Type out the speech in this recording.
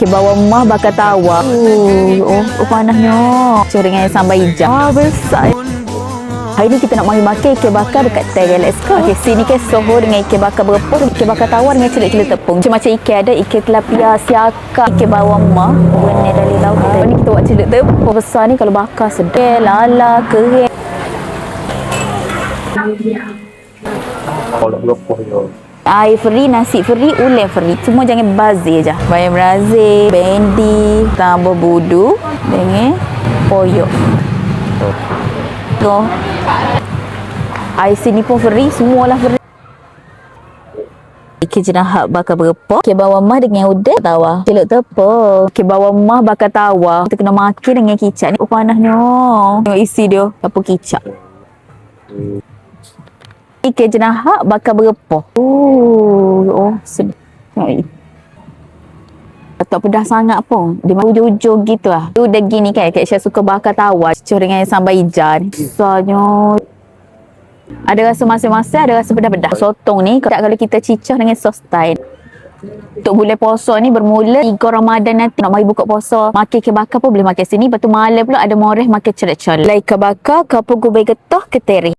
Ke bawah mah bakar tawa. Panahnya. Dengan sambal hijau. Besar. Hari ni kita nak mari makan ikan bakar dekat Terel. Let's go. Okay, sini kan soho dengan ikan bakar berapa, ikan bakar tawar dengan celik-celik tepung. Macam-macam ikan ada, ikan tilapia, siakak, ikan bawang mah, benih dari laut kita. Ni kita buat celik tepung. Besar ni kalau bakar sedap, lala, kering. Kalau berapa je? Air feri, nasi feri, ulen feri. Semua jangan bazir je. Bayam brazil, bendi, tambah budu dengan poyok. No. Air sini pun feri, semualah feri. Ikan jenahak bakar berapa, ikan bawang mah dengan udang tawa. Celuk tepung. Ikan bawang mah bakar tawa. Kita kena makan dengan kicap ni. Panahnya. Tengok isi dia, apa kicap. Ikan jenahak bakar berapa. Sedap. Tak pedas sangat pun. Dia ujung-ujung gitu lah. Tu dah gini kan. Kak Syah suka bakar tawar. Cucur dengan sambal hijau. Besarnya. Ada rasa masing-masing, ada rasa pedas-pedas. Sotong ni, kalau kita cicah dengan sos Thai. Untuk bulan puasa ni bermula 3 Ramadan nanti. Nak mari buka puasa, makan ikan bakar pun boleh makan sini. Lepas tu malam pula ada moreh makan cerak-cerak. Ikan bakar, kapur gubay getah, keteri.